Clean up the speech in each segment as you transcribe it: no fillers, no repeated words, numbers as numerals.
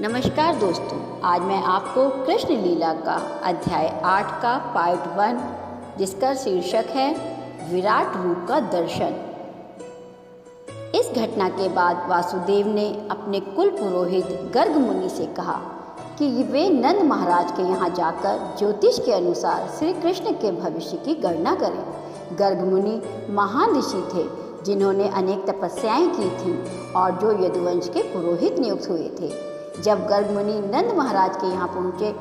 नमस्कार दोस्तों, आज मैं आपको कृष्ण लीला का अध्याय 8 का पार्ट 1 जिसका शीर्षक है विराट रूप का दर्शन। इस घटना के बाद वासुदेव ने अपने कुल पुरोहित गर्ग मुनि से कहा कि वे नंद महाराज के यहाँ जाकर ज्योतिष के अनुसार श्री कृष्ण के भविष्य की गणना करें। गर्ग मुनि महान ऋषि थे जिन्होंने अनेक तपस्याएं की थीं और जो यदुवंश के पुरोहित नियुक्त हुए थे। जब गर्ग मुनि नंद महाराज के यहाँ पहुँचे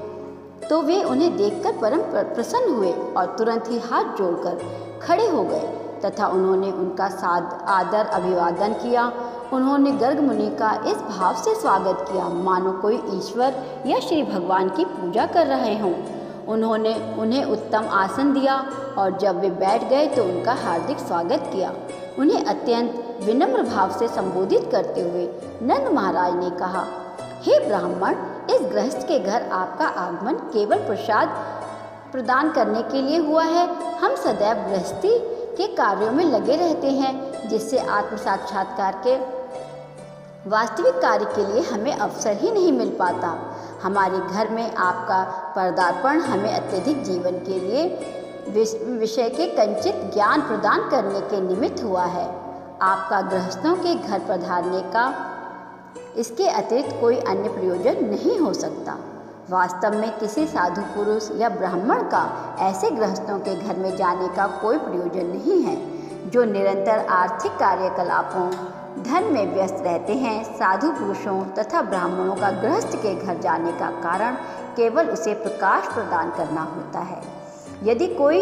तो वे उन्हें देखकर परम प्रसन्न हुए और तुरंत ही हाथ जोड़कर खड़े हो गए तथा उन्होंने उनका आदर अभिवादन किया। उन्होंने गर्ग मुनि का इस भाव से स्वागत किया मानो कोई ईश्वर या श्री भगवान की पूजा कर रहे हों। उन्होंने उन्हें उत्तम आसन दिया और जब वे बैठ गए तो उनका हार्दिक स्वागत किया। उन्हें अत्यंत विनम्र भाव से संबोधित करते हुए नंद महाराज ने कहा, हे ब्राह्मण, इस गृहस्थ के घर आपका आगमन केवल प्रसाद प्रदान करने के लिए हुआ है। हम सदैव गृहस्थी के कार्यों में लगे रहते हैं जिससे आत्म साक्षात्कार के वास्तविक कार्य के लिए हमें अवसर ही नहीं मिल पाता। हमारे घर में आपका पदार्पण हमें अत्यधिक जीवन के लिए विषय के कंचित ज्ञान प्रदान करने के निमित्त हुआ है। आपका गृहस्थों के घर पधारने का इसके अतिरिक्त कोई अन्य प्रयोजन नहीं हो सकता। वास्तव में किसी साधु पुरुष या ब्राह्मण का ऐसे गृहस्थों के घर में जाने का कोई प्रयोजन नहीं है जो निरंतर आर्थिक कार्यकलापों धन में व्यस्त रहते हैं। साधु पुरुषों तथा ब्राह्मणों का गृहस्थ के घर जाने का कारण केवल उसे प्रकाश प्रदान करना होता है। यदि कोई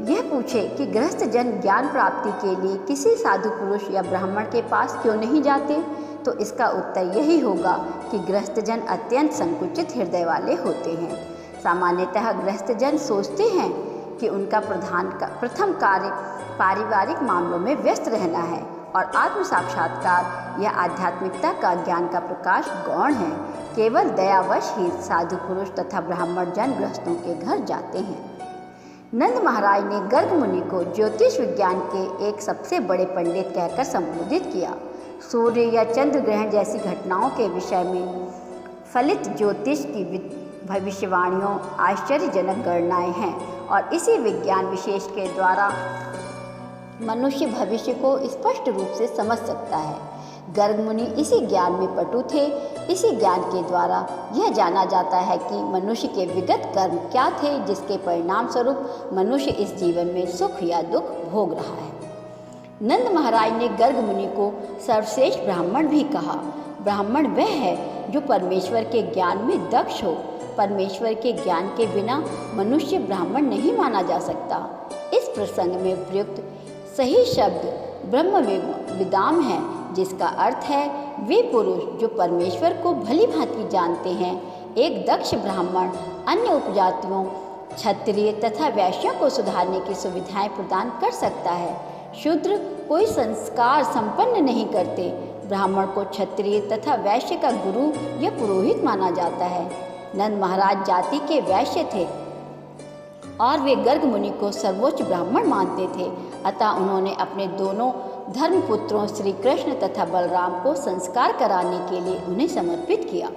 यह पूछे कि गृहस्थ जन ज्ञान प्राप्ति के लिए किसी साधु पुरुष या ब्राह्मण के पास क्यों नहीं जाते, तो इसका उत्तर यही होगा कि गृहस्थ जन अत्यंत संकुचित हृदय वाले होते हैं। सामान्यतः गृहस्थ जन सोचते हैं कि उनका प्रथम कार्य पारिवारिक मामलों में व्यस्त रहना है और आत्म साक्षात्कार या आध्यात्मिकता का ज्ञान का प्रकाश गौण है। केवल दयावश ही साधु पुरुष तथा ब्राह्मण जन गृहस्थों के घर जाते हैं। नंद महाराज ने गर्ग मुनि को ज्योतिष विज्ञान के एक सबसे बड़े पंडित कहकर संबोधित किया। सूर्य या चंद्र ग्रहण जैसी घटनाओं के विषय में फलित ज्योतिष की भविष्यवाणियों आश्चर्यजनक गणनाएं हैं और इसी विज्ञान विशेष के द्वारा मनुष्य भविष्य को स्पष्ट रूप से समझ सकता है। गर्ग मुनि इसी ज्ञान में पटु थे। इसी ज्ञान के द्वारा यह जाना जाता है कि मनुष्य के विगत कर्म क्या थे जिसके परिणाम स्वरूप मनुष्य इस जीवन में सुख या दुख भोग रहा है। नंद महाराज ने गर्ग मुनि को सर्वश्रेष्ठ ब्राह्मण भी कहा। ब्राह्मण वह है जो परमेश्वर के ज्ञान में दक्ष हो। परमेश्वर के ज्ञान के बिना मनुष्य ब्राह्मण नहीं माना जा सकता। इस प्रसंग में प्रयुक्त सही शब्द ब्रह्म विदाम है, जिसका अर्थ है वे पुरुष जो परमेश्वर को भली भांति जानते हैं। एक दक्ष ब्राह्मण अन्य उपजातियों क्षत्रिय तथा वैश्यों को सुधारने की सुविधाएं प्रदान कर सकता है। शूद्र कोई संस्कार संपन्न नहीं करते। ब्राह्मण को क्षत्रिय तथा वैश्य का गुरु या पुरोहित माना जाता है। नंद महाराज जाति के वैश्य थे और वे गर्ग मुनि को सर्वोच्च ब्राह्मण मानते थे। अतः उन्होंने अपने दोनों धर्मपुत्रों श्री कृष्ण तथा बलराम को संस्कार कराने के लिए उन्हें समर्पित किया।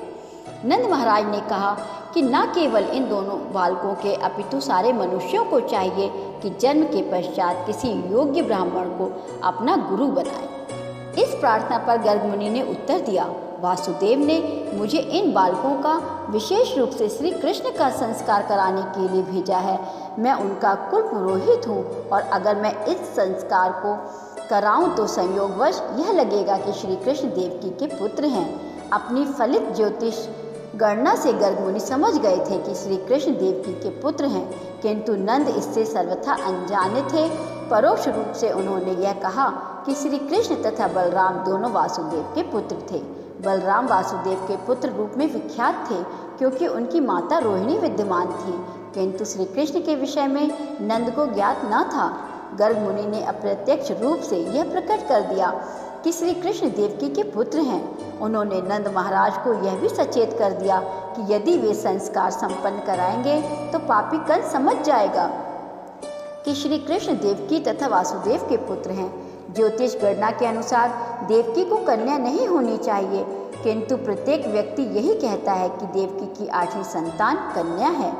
नंद महाराज ने कहा कि न केवल इन दोनों बालकों के अपितु सारे मनुष्यों को चाहिए कि जन्म के पश्चात किसी योग्य ब्राह्मण को अपना गुरु बनाए। इस प्रार्थना पर गर्ग मुनि ने उत्तर दिया, वासुदेव ने मुझे इन बालकों का विशेष रूप से श्री कृष्ण का संस्कार कराने के लिए भेजा है। मैं उनका कुल पुरोहित हूँ और अगर मैं इस संस्कार को कराऊं तो संयोगवश यह लगेगा कि श्री कृष्ण देवकी के पुत्र हैं। अपनी फलित ज्योतिष गणना से गर्ग मुनि समझ गए थे कि श्री कृष्ण देवकी के पुत्र हैं, किंतु नंद इससे सर्वथा अनजाने थे। परोक्ष रूप से उन्होंने यह कहा कि श्री कृष्ण तथा बलराम दोनों वासुदेव के पुत्र थे। बलराम वासुदेव के पुत्र रूप में विख्यात थे क्योंकि उनकी माता रोहिणी विद्यमान थी, किंतु श्री कृष्ण के विषय में नंद को ज्ञात न था। गर्ग मुनि ने अप्रत्यक्ष रूप से यह प्रकट कर दिया कि श्री कृष्ण देवकी के पुत्र हैं। उन्होंने नंद महाराज को यह भी सचेत कर दिया कि यदि वे संस्कार संपन्न कराएंगे तो पापी कंस समझ जाएगा कि श्री कृष्ण देवकी तथा वासुदेव के पुत्र हैं। ज्योतिष गणना के अनुसार देवकी को कन्या नहीं होनी चाहिए, किंतु प्रत्येक व्यक्ति यही कहता है कि देवकी की 8वीं संतान कन्या है।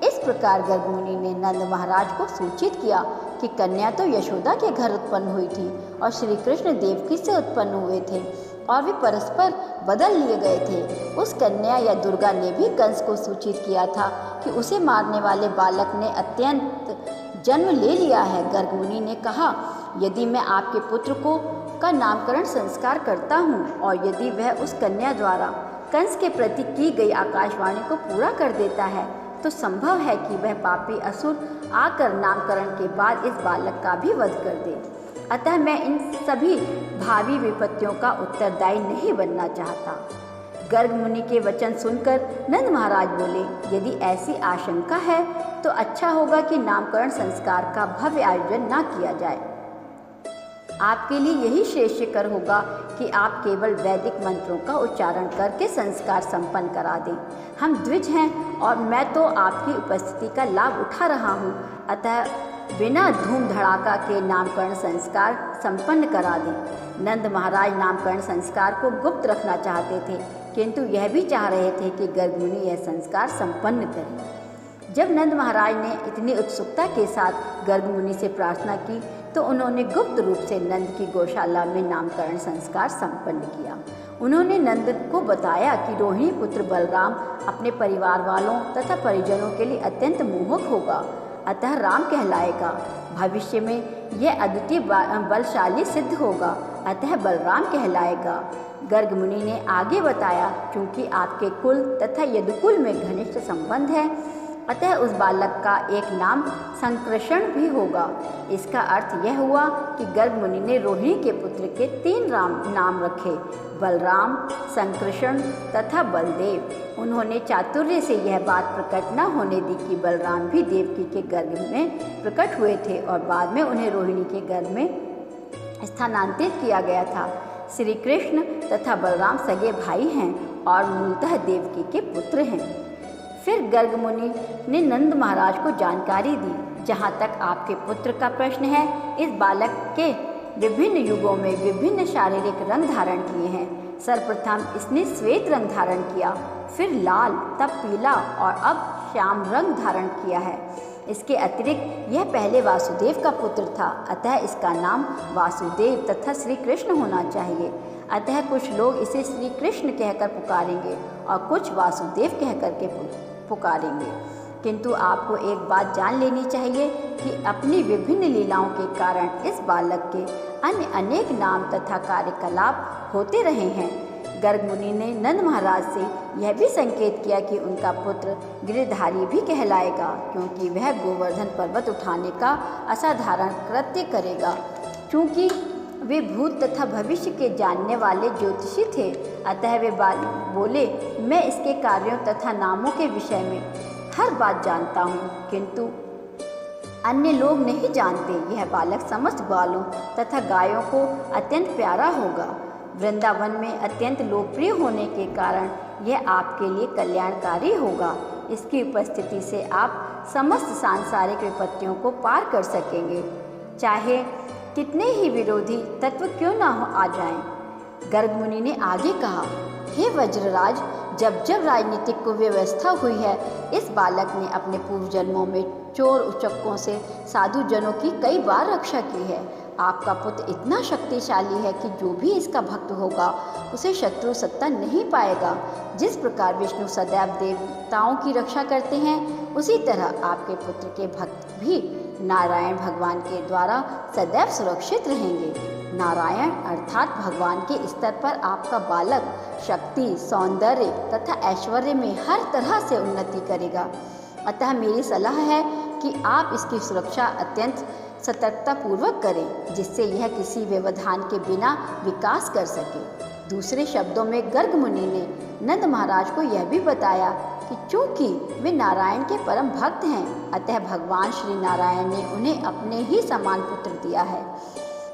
इस प्रकार गर्ग मुनि ने नंद महाराज को सूचित किया कि कन्या तो यशोदा के घर उत्पन्न हुई थी और श्री कृष्ण देवकी से उत्पन्न हुए थे और वे परस्पर बदल लिए गए थे। उस कन्या या दुर्गा ने भी कंस को सूचित किया था कि उसे मारने वाले बालक ने अत्यंत जन्म ले लिया है। गर्ग मुनि ने कहा, यदि मैं आपके पुत्र का नामकरण संस्कार करता हूँ और यदि वह उस कन्या द्वारा कंस के प्रति की गई आकाशवाणी को पूरा कर देता है तो संभव है कि वह पापी असुर आकर नामकरण के बाद इस बालक का भी वध कर दे। अतः मैं इन सभी भावी विपत्तियों का उत्तरदायी नहीं बनना चाहता। गर्ग मुनि के वचन सुनकर नंद महाराज बोले, यदि ऐसी आशंका है तो अच्छा होगा कि नामकरण संस्कार का भव्य आयोजन न किया जाए। आपके लिए यही श्रेयस्कर होगा कि आप केवल वैदिक मंत्रों का उच्चारण करके संस्कार संपन्न करा दें। हम द्विज हैं और मैं तो आपकी उपस्थिति का लाभ उठा रहा हूँ, अतः बिना धूम धड़ाका के नामकरण संस्कार संपन्न करा दें। नंद महाराज नामकरण संस्कार को गुप्त रखना चाहते थे, किंतु यह भी चाह रहे थे कि गर्ग मुनि यह संस्कार संपन्न करें। जब नंद महाराज ने इतनी उत्सुकता के साथ गर्ग मुनि से प्रार्थना की तो उन्होंने गुप्त रूप से नंद की गौशाला में नामकरण संस्कार संपन्न किया। उन्होंने नंद को बताया कि रोहिणी पुत्र बलराम अपने परिवार वालों तथा परिजनों के लिए अत्यंत मोहक होगा, अतः राम कहलाएगा। भविष्य में यह अद्वितीय बलशाली सिद्ध होगा, अतः बलराम कहलाएगा। गर्ग मुनि ने आगे बताया, चूंकि आपके कुल तथा यदुकुल में घनिष्ठ संबंध है, अतः उस बालक का एक नाम संकृषण भी होगा। इसका अर्थ यह हुआ कि गर्ग मुनि ने रोहिणी के पुत्र के 3 नाम रखे, बलराम, संकृषण तथा बलदेव। उन्होंने चातुर्य से यह बात प्रकट न होने दी कि बलराम भी देवकी के गर्भ में प्रकट हुए थे और बाद में उन्हें रोहिणी के गर्भ में स्थानांतरित किया गया था। श्री कृष्ण तथा बलराम सगे भाई हैं और मूलतः देवकी के पुत्र हैं। फिर गर्ग मुनि ने नंद महाराज को जानकारी दी, जहाँ तक आपके पुत्र का प्रश्न है, इस बालक के विभिन्न युगों में विभिन्न शारीरिक रंग धारण किए हैं। सर्वप्रथम इसने श्वेत रंग धारण किया, फिर लाल, तब पीला और अब श्याम रंग धारण किया है। इसके अतिरिक्त यह पहले वासुदेव का पुत्र था, अतः इसका नाम वासुदेव तथा श्री कृष्ण होना चाहिए। अतः कुछ लोग इसे श्री कृष्ण कहकर पुकारेंगे और कुछ वासुदेव कहकर के पुकारेंगे। किंतु आपको एक बात जान लेनी चाहिए कि अपनी विभिन्न लीलाओं के कारण इस बालक के अन्य अनेक नाम तथा कार्यकलाप होते रहे हैं। गर्ग मुनि ने नंद महाराज से यह भी संकेत किया कि उनका पुत्र गिरधारी भी कहलाएगा, क्योंकि वह गोवर्धन पर्वत उठाने का असाधारण कृत्य करेगा। चूँकि वे भूत तथा भविष्य के जानने वाले ज्योतिषी थे, अतः वे बोले, मैं इसके कार्यों तथा नामों के विषय में हर बात जानता हूँ, किंतु अन्य लोग नहीं जानते। यह बालक समस्त बालों तथा गायों को अत्यंत प्यारा होगा। वृंदावन में अत्यंत लोकप्रिय होने के कारण यह आपके लिए कल्याणकारी होगा। इसकी उपस्थिति से आप समस्त सांसारिक विपत्तियों को पार कर सकेंगे, चाहे कितने ही विरोधी तत्व क्यों न आ जाएं। गर्ग मुनि ने आगे कहा, हे वज्रराज, जब जब राजनीतिक कुव्यवस्था हुई है, इस बालक ने अपने पूर्व जन्मों में चोर उचक्कों से साधु जनों की कई बार रक्षा की है। आपका पुत्र इतना शक्तिशाली है कि जो भी इसका भक्त होगा उसे शत्रु सत्ता नहीं पाएगा। जिस प्रकार विष्णु सदैव देवताओं की रक्षा करते हैं, उसी तरह आपके पुत्र के भक्त भी नारायण भगवान के द्वारा सदैव सुरक्षित रहेंगे। नारायण अर्थात भगवान के स्तर पर आपका बालक शक्ति, सौंदर्य तथा ऐश्वर्य में हर तरह से उन्नति करेगा। अतः मेरी सलाह है कि आप इसकी सुरक्षा अत्यंत सतर्कतापूर्वक करें, जिससे यह किसी व्यवधान के बिना विकास कर सके। दूसरे शब्दों में गर्ग मुनि ने नंद महाराज को यह भी बताया कि चूंकि वे नारायण के परम भक्त हैं, अतः भगवान श्री नारायण ने उन्हें अपने ही समान पुत्र दिया है।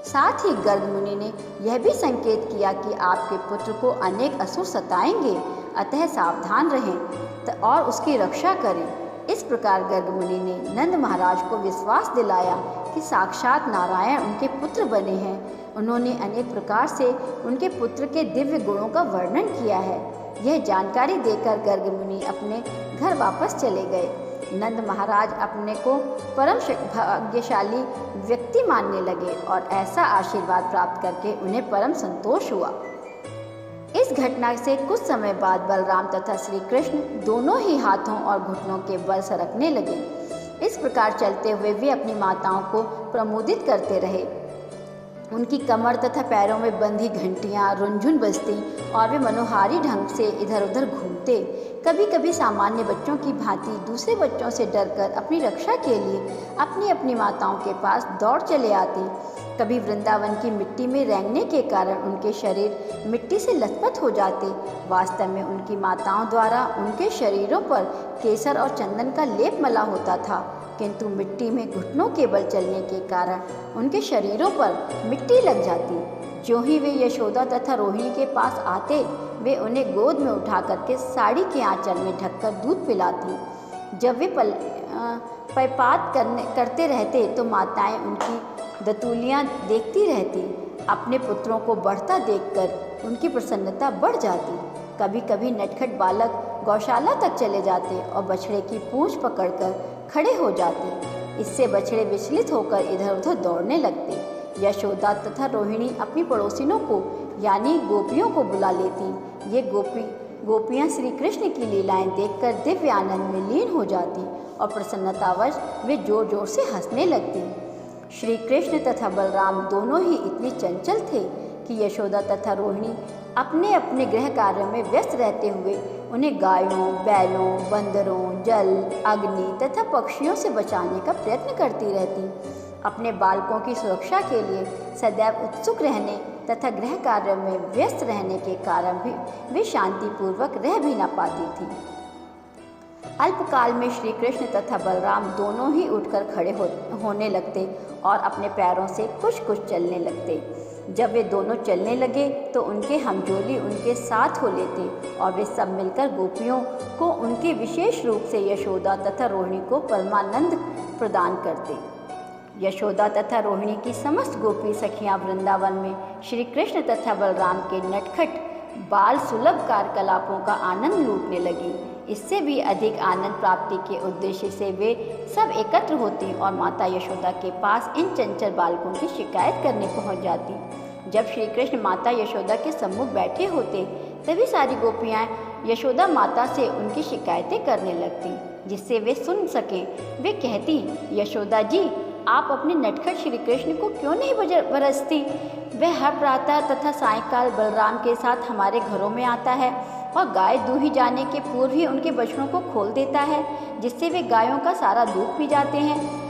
साथ ही गर्ग मुनि ने यह भी संकेत किया कि आपके पुत्र को अनेक असुर सताएंगे, अतः सावधान रहें और उसकी रक्षा करें। इस प्रकार गर्ग मुनि ने नंद महाराज को विश्वास दिलाया कि साक्षात नारायण उनके पुत्र बने हैं। उन्होंने अनेक प्रकार से उनके पुत्र के दिव्य गुणों का वर्णन किया है। यह जानकारी देकर गर्ग मुनि अपने घर वापस चले गए। नंद महाराज अपने को परम भाग्यशाली व्यक्ति मानने लगे और ऐसा आशीर्वाद प्राप्त करके उन्हें परम संतोष हुआ। इस घटना से कुछ समय बाद बलराम तथा श्री कृष्ण दोनों ही हाथों और घुटनों के बल सरकने लगे। इस प्रकार चलते हुए वे अपनी माताओं को प्रमोदित करते रहे। उनकी कमर तथा पैरों में बंधी घंटियां रुंझुन बजती और वे मनोहारी ढंग से इधर उधर घूमते। कभी कभी सामान्य बच्चों की भांति दूसरे बच्चों से डरकर अपनी रक्षा के लिए अपनी अपनी माताओं के पास दौड़ चले आते। कभी वृंदावन की मिट्टी में रेंगने के कारण उनके शरीर मिट्टी से लथपथ हो जाते। वास्तव में उनकी माताओं द्वारा उनके शरीरों पर केसर और चंदन का लेप मला होता था, किंतु मिट्टी में घुटनों के बल चलने के कारण उनके शरीरों पर मिट्टी लग जाती। ज्यों ही वे यशोदा तथा रोहिणी के पास आते, वे उन्हें गोद में उठा करके साड़ी के आंचल में ढककर दूध पिलाती। जब वे पैपात करते रहते तो माताएं उनकी दतूलियाँ देखती रहती। अपने पुत्रों को बढ़ता देखकर उनकी प्रसन्नता बढ़ जाती। कभी कभी नटखट बालक गौशाला तक चले जाते और बछड़े की पूंछ पकड़कर खड़े हो जाते। इससे बछड़े विचलित होकर इधर उधर दौड़ने लगते। यशोदा तथा रोहिणी अपनी पड़ोसिनों को यानी गोपियों को बुला लेती। ये गोपियाँ श्री कृष्ण की लीलाएं देखकर दिव्य आनंद में लीन हो जाती और प्रसन्नतावश वे जोर जोर से हंसने लगती। श्री कृष्ण तथा बलराम दोनों ही इतने चंचल थे कि यशोदा तथा रोहिणी अपने अपने गृह कार्यों में व्यस्त रहते हुए उन्हें गायों, बैलों, बंदरों, जल, अग्नि तथा पक्षियों से बचाने का प्रयत्न करती रहती। अपने बालकों की सुरक्षा के लिए सदैव उत्सुक रहने तथा गृह कार्यों में व्यस्त रहने के कारण भी वे शांतिपूर्वक रह भी न पाती थी। अल्पकाल में श्री कृष्ण तथा बलराम दोनों ही उठकर खड़े होने लगते और अपने पैरों से कुछ कुछ चलने लगते। जब वे दोनों चलने लगे तो उनके हमजोली उनके साथ हो लेते और वे सब मिलकर गोपियों को उनके विशेष रूप से यशोदा तथा रोहिणी को परमानंद प्रदान करते। यशोदा तथा रोहिणी की समस्त गोपी सखियां वृंदावन में श्री कृष्ण तथा बलराम के नटखट बाल सुलभ कार्यकलापों का आनंद लूटने लगी। इससे भी अधिक आनंद प्राप्ति के उद्देश्य से वे सब एकत्र होती और माता यशोदा के पास इन चंचल बालकों की शिकायत करने पहुंच जाती। जब श्री कृष्ण माता यशोदा के सम्मुख बैठे होते तभी सारी गोपियां यशोदा माता से उनकी शिकायतें करने लगती, जिससे वे सुन सकें। वे कहती, यशोदा जी, आप अपने नटखट श्री कृष्ण को क्यों नहीं बरसती? वह हर प्रातः तथा सायंकाल बलराम के साथ हमारे घरों में आता है और गाय दूही जाने के पूर्व ही उनके बछड़ों को खोल देता है, जिससे वे गायों का सारा दूध पी जाते हैं।